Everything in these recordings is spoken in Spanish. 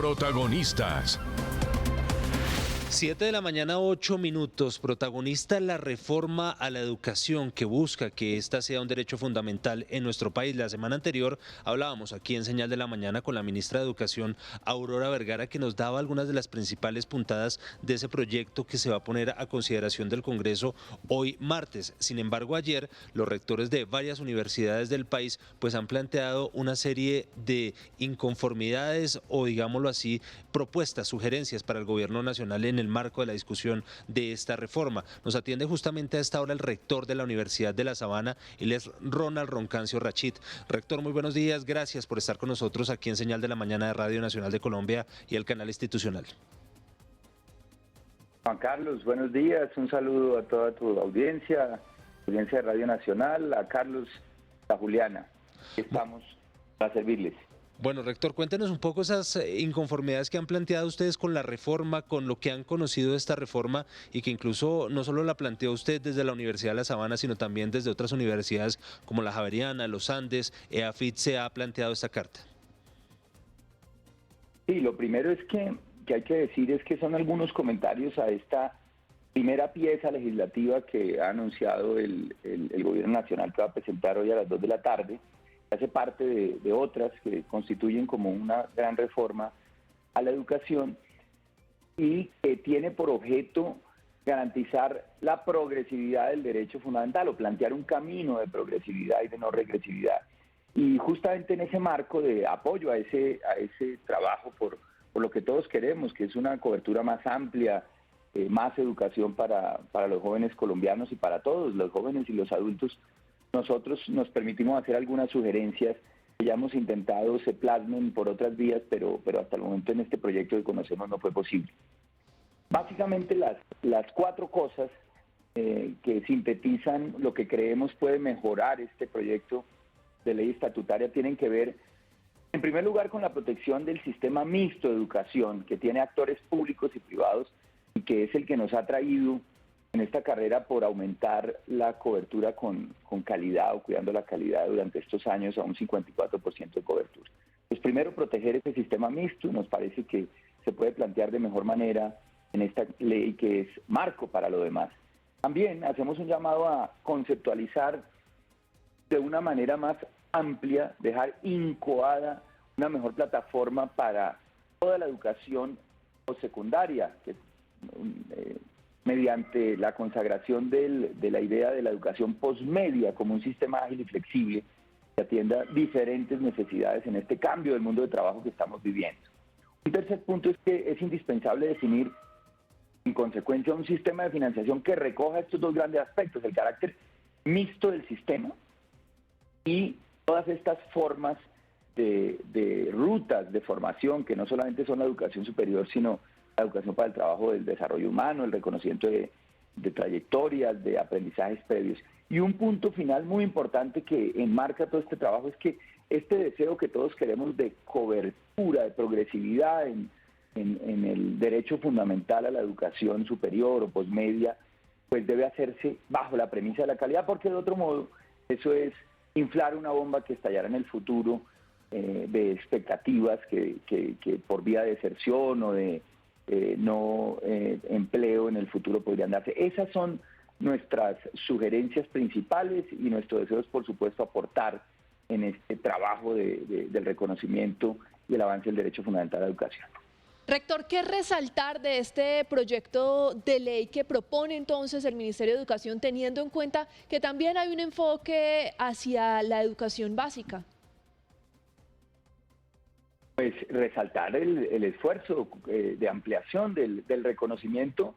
Protagonistas. 7 de la mañana, 8 minutos. Protagonista la reforma a la educación que busca que ésta sea un derecho fundamental en nuestro país. La semana anterior hablábamos aquí en Señal de la Mañana con la ministra de Educación, Aurora Vergara, que nos daba algunas de las principales puntadas de ese proyecto que se va a poner a consideración del Congreso hoy martes. Sin embargo, ayer los rectores de varias universidades del país pues han planteado una serie de inconformidades o, digámoslo así, propuestas, sugerencias para el gobierno nacional en el marco de la discusión de esta reforma. Nos atiende justamente a esta hora el rector de la Universidad de La Sabana, él es Ronald Roncancio Rachid. Rector, muy buenos días, gracias por estar con nosotros aquí en Señal de la Mañana de Radio Nacional de Colombia y el canal institucional. Juan Carlos, buenos días, un saludo a toda tu audiencia de Radio Nacional, a Carlos, a Juliana, estamos para servirles. Bueno, rector, cuéntenos un poco esas inconformidades que han planteado ustedes con la reforma, con lo que han conocido de esta reforma y que incluso no solo la planteó usted desde la Universidad de La Sabana, sino también desde otras universidades como la Javeriana, los Andes, EAFIT se ha planteado esta carta. Sí, lo primero es que hay que decir es que son algunos comentarios a esta primera pieza legislativa que ha anunciado el Gobierno Nacional que va a presentar hoy a las 2 de la tarde. Hace parte de otras que constituyen como una gran reforma a la educación y que tiene por objeto garantizar la progresividad del derecho fundamental o plantear un camino de progresividad y de no regresividad. Y justamente en ese marco de apoyo a ese trabajo por lo que todos queremos, que es una cobertura más amplia, más educación para los jóvenes colombianos y para todos, los jóvenes y los adultos, nosotros nos permitimos hacer algunas sugerencias que ya hemos intentado se plasmen por otras vías, pero hasta el momento en este proyecto que conocemos no fue posible. Básicamente las 4 cosas que sintetizan lo que creemos puede mejorar este proyecto de ley estatutaria tienen que ver, en primer lugar, con la protección del sistema mixto de educación, que tiene actores públicos y privados y que es el que nos ha traído en esta carrera por aumentar la cobertura con calidad o cuidando la calidad durante estos años a un 54% de cobertura. Pues primero, proteger ese sistema mixto, nos parece que se puede plantear de mejor manera en esta ley que es marco para lo demás. También hacemos un llamado a conceptualizar de una manera más amplia, dejar incoada una mejor plataforma para toda la educación postsecundaria, que mediante la consagración de la idea de la educación posmedia como un sistema ágil y flexible que atienda diferentes necesidades en este cambio del mundo de trabajo que estamos viviendo. Un tercer punto es que es indispensable definir, en consecuencia, un sistema de financiación que recoja estos 2 grandes aspectos, el carácter mixto del sistema y todas estas formas de rutas de formación que no solamente son la educación superior, sino la educación para el trabajo del desarrollo humano, el reconocimiento de trayectorias, de aprendizajes previos. Y un punto final muy importante que enmarca todo este trabajo es que este deseo que todos queremos de cobertura, de progresividad en el derecho fundamental a la educación superior o posmedia, pues debe hacerse bajo la premisa de la calidad, porque de otro modo eso es inflar una bomba que estallará en el futuro de expectativas que por vía de deserción o de no empleo en el futuro podrían darse. Esas son nuestras sugerencias principales y nuestro deseo es, por supuesto, aportar en este trabajo del reconocimiento y el avance del derecho fundamental a la educación. Rector, ¿qué resaltar de este proyecto de ley que propone entonces el Ministerio de Educación, teniendo en cuenta que también hay un enfoque hacia la educación básica? Pues resaltar el esfuerzo de ampliación del reconocimiento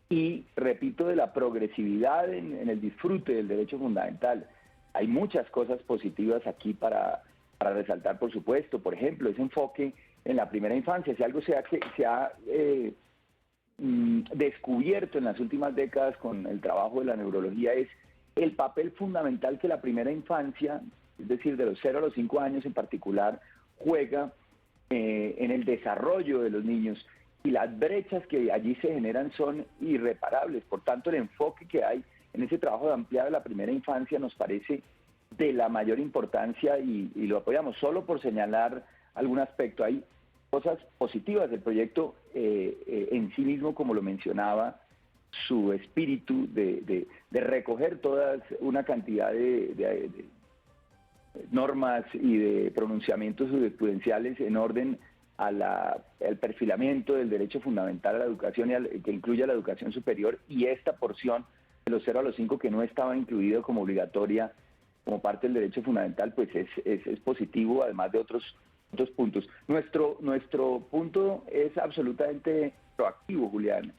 y, repito, de la progresividad en el disfrute del derecho fundamental. Hay muchas cosas positivas aquí para resaltar, por supuesto. Por ejemplo, ese enfoque en la primera infancia. Si algo se ha descubierto en las últimas décadas con el trabajo de la neurología es el papel fundamental que la primera infancia, es decir, de los 0 a los 5 años en particular, juega en el desarrollo de los niños, y las brechas que allí se generan son irreparables. Por tanto, el enfoque que hay en ese trabajo de ampliar la primera infancia nos parece de la mayor importancia y lo apoyamos. Solo por señalar algún aspecto, hay cosas positivas del proyecto en sí mismo, como lo mencionaba, su espíritu de recoger toda una cantidad de normas y de pronunciamientos jurisprudenciales en orden al perfilamiento del derecho fundamental a la educación, que incluye la educación superior, y esta porción de los 0 a los 5 que no estaba incluido como obligatoria como parte del derecho fundamental, pues es positivo, además de otros puntos. Nuestro punto es absolutamente proactivo, Julián.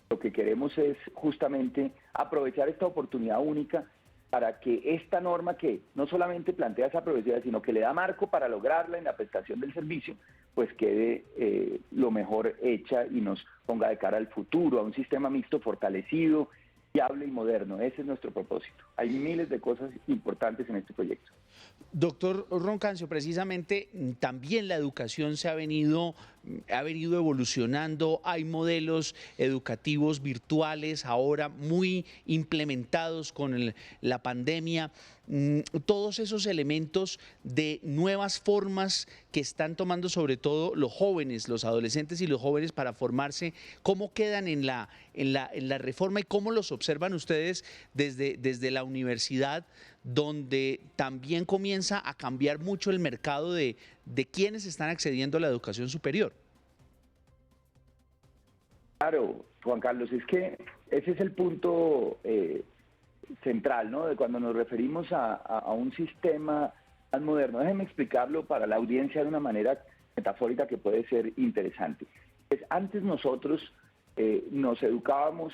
Lo que queremos es justamente aprovechar esta oportunidad única para que esta norma, que no solamente plantea esa progresividad, sino que le da marco para lograrla en la prestación del servicio, pues quede lo mejor hecha y nos ponga de cara al futuro, a un sistema mixto fortalecido, viable y moderno. Ese es nuestro propósito. Hay miles de cosas importantes en este proyecto. Doctor Roncancio, precisamente también la educación ha venido evolucionando, hay modelos educativos virtuales ahora muy implementados con la pandemia, todos esos elementos de nuevas formas que están tomando sobre todo los jóvenes, los adolescentes y los jóvenes para formarse, ¿cómo quedan en la reforma y cómo los observan ustedes desde la universidad, donde también comienza a cambiar mucho el mercado de quienes están accediendo a la educación superior? Claro, Juan Carlos, es que ese es el punto central, ¿no? De cuando nos referimos a un sistema más moderno. Déjenme explicarlo para la audiencia de una manera metafórica que puede ser interesante. Pues antes nosotros nos educábamos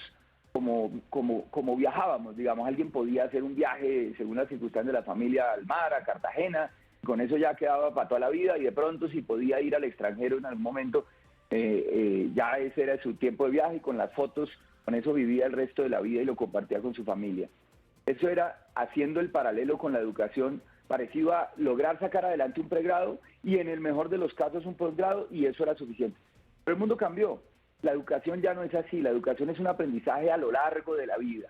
como viajábamos, digamos, alguien podía hacer un viaje según las circunstancias de la familia al mar, a Cartagena, con eso ya quedaba para toda la vida, y de pronto si podía ir al extranjero en algún momento, ya ese era su tiempo de viaje, y con las fotos, con eso vivía el resto de la vida y lo compartía con su familia. Eso era haciendo el paralelo con la educación, parecido a lograr sacar adelante un pregrado y en el mejor de los casos un posgrado, y eso era suficiente. Pero el mundo cambió. La educación ya no es así. La educación es un aprendizaje a lo largo de la vida.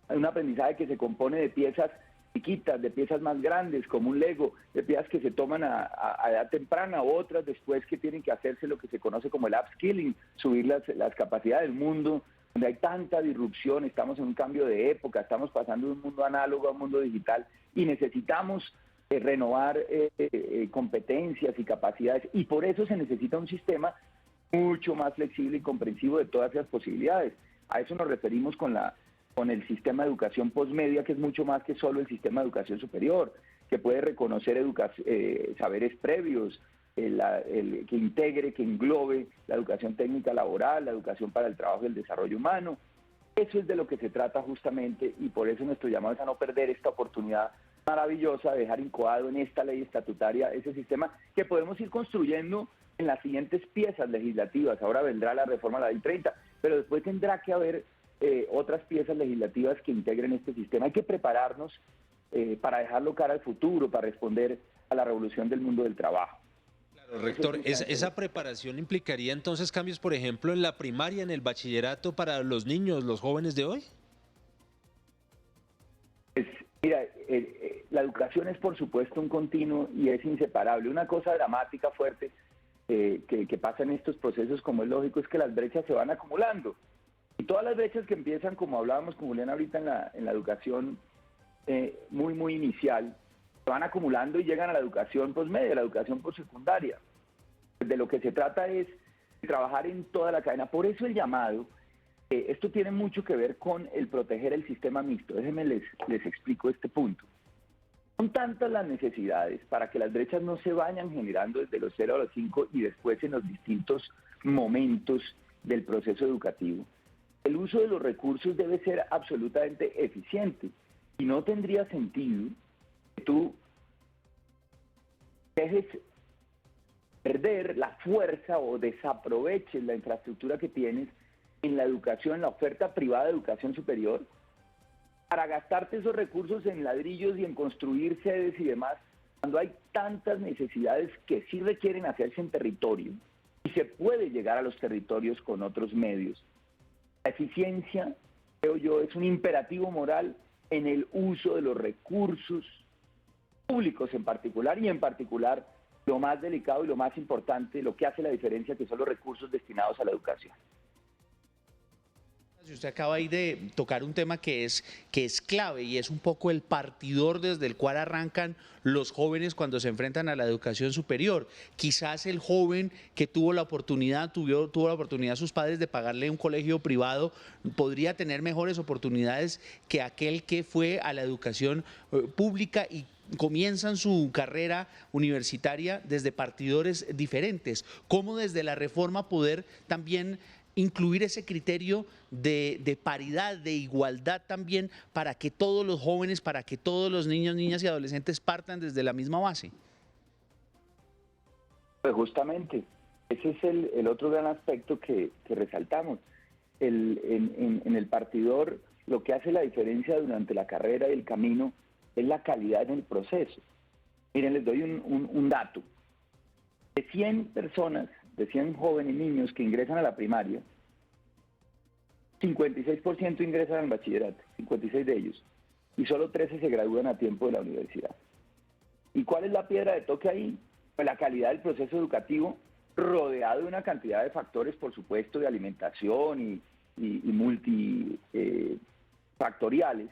Es un aprendizaje que se compone de piezas chiquitas, de piezas más grandes, como un Lego, de piezas que se toman a edad temprana, u otras después que tienen que hacerse lo que se conoce como el upskilling, subir las capacidades del mundo, donde hay tanta disrupción, estamos en un cambio de época, estamos pasando de un mundo análogo a un mundo digital y necesitamos renovar competencias y capacidades, y por eso se necesita un sistema mucho más flexible y comprensivo de todas esas posibilidades. A eso nos referimos con el sistema de educación postmedia, que es mucho más que solo el sistema de educación superior, que puede reconocer saberes previos, que integre, que englobe la educación técnica laboral, la educación para el trabajo y el desarrollo humano. Eso es de lo que se trata justamente, y por eso nuestro llamado es a no perder esta oportunidad maravillosa de dejar incoado en esta ley estatutaria ese sistema que podemos ir construyendo en las siguientes piezas legislativas. Ahora vendrá la reforma a la Ley 30, pero después tendrá que haber otras piezas legislativas que integren este sistema. Hay que prepararnos para dejarlo cara al futuro, para responder a la revolución del mundo del trabajo. Claro, rector, esa preparación implicaría entonces cambios, por ejemplo, en la primaria, en el bachillerato para los niños, los jóvenes de hoy. Mira, la educación es por supuesto un continuo y es inseparable. Una cosa dramática, fuerte, que pasa en estos procesos, como es lógico, es que las brechas se van acumulando. Y todas las brechas que empiezan, como hablábamos con Julián ahorita en la educación muy inicial, se van acumulando y llegan a la educación postmedia, la educación postsecundaria. De lo que se trata es de trabajar en toda la cadena. Por eso el llamado, esto tiene mucho que ver con el proteger el sistema mixto. Déjenme les explico este punto. Son tantas las necesidades para que las brechas no se vayan generando desde los 0 a los 5 y después en los distintos momentos del proceso educativo. El uso de los recursos debe ser absolutamente eficiente y no tendría sentido que tú dejes perder la fuerza o desaproveches la infraestructura que tienes en la educación, en la oferta privada de educación superior, para gastarte esos recursos en ladrillos y en construir sedes y demás, cuando hay tantas necesidades que sí requieren hacerse en territorio y se puede llegar a los territorios con otros medios. La eficiencia, creo yo, es un imperativo moral en el uso de los recursos públicos en particular, y en particular lo más delicado y lo más importante, lo que hace la diferencia, que son los recursos destinados a la educación. Usted acaba ahí de tocar un tema que es clave y es un poco el partidor desde el cual arrancan los jóvenes cuando se enfrentan a la educación superior. Quizás el joven que tuvo la oportunidad sus padres de pagarle un colegio privado, podría tener mejores oportunidades que aquel que fue a la educación pública y comienzan su carrera universitaria desde partidores diferentes. ¿Cómo desde la reforma poder también incluir ese criterio de paridad, de igualdad también, para que todos los jóvenes, para que todos los niños, niñas y adolescentes partan desde la misma base? Pues justamente, ese es el otro gran aspecto que resaltamos. En el partidor, lo que hace la diferencia durante la carrera y el camino es la calidad en el proceso. Miren, les doy un dato. De 100 personas, de 100 jóvenes y niños que ingresan a la primaria, 56% ingresan al bachillerato, 56 de ellos, y solo 13 se gradúan a tiempo de la universidad. ¿Y cuál es la piedra de toque ahí? Pues la calidad del proceso educativo, rodeado de una cantidad de factores, por supuesto, de alimentación y multifactoriales,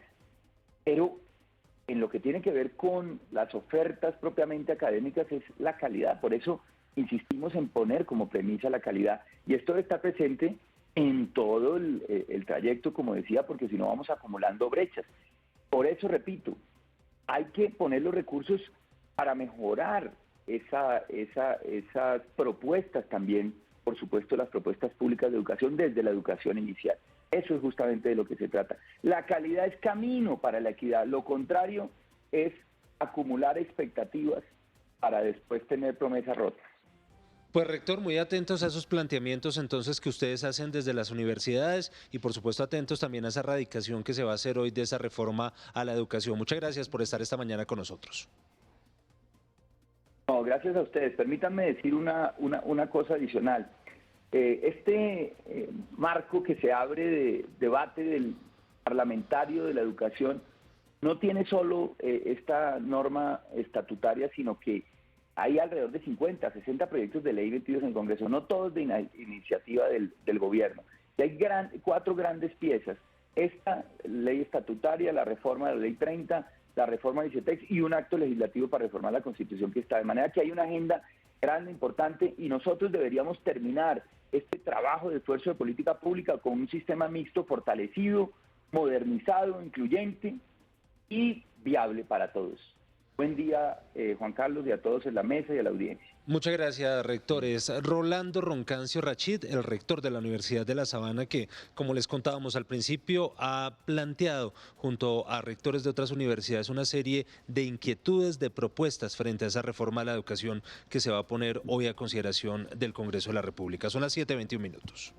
pero en lo que tiene que ver con las ofertas propiamente académicas es la calidad. Por eso insistimos en poner como premisa la calidad, y esto debe estar presente en todo el trayecto, como decía, porque si no vamos acumulando brechas. Por eso, repito, hay que poner los recursos para mejorar esas propuestas también, por supuesto, las propuestas públicas de educación desde la educación inicial. Eso es justamente de lo que se trata. La calidad es camino para la equidad, lo contrario es acumular expectativas para después tener promesas rotas. Pues rector, muy atentos a esos planteamientos entonces que ustedes hacen desde las universidades y por supuesto atentos también a esa radicación que se va a hacer hoy de esa reforma a la educación. Muchas gracias por estar esta mañana con nosotros. No, gracias a ustedes. Permítanme decir una cosa adicional. Marco que se abre de debate del parlamentario de la educación no tiene solo esta norma estatutaria, sino que hay alrededor de 50, 60 proyectos de ley metidos en el Congreso, no todos de iniciativa del gobierno. Y hay 4 grandes piezas: esta ley estatutaria, la reforma de la ley 30, la reforma del ICETEX y un acto legislativo para reformar la Constitución que está. De manera que hay una agenda grande, importante, y nosotros deberíamos terminar este trabajo de esfuerzo de política pública con un sistema mixto fortalecido, modernizado, incluyente y viable para todos. Buen día, Juan Carlos, y a todos en la mesa y a la audiencia. Muchas gracias, rector. Es Rolando Roncancio Rachid, el rector de la Universidad de La Sabana, que, como les contábamos al principio, ha planteado junto a rectores de otras universidades una serie de inquietudes, de propuestas frente a esa reforma a la educación que se va a poner hoy a consideración del Congreso de la República. Son las 7:21 minutos.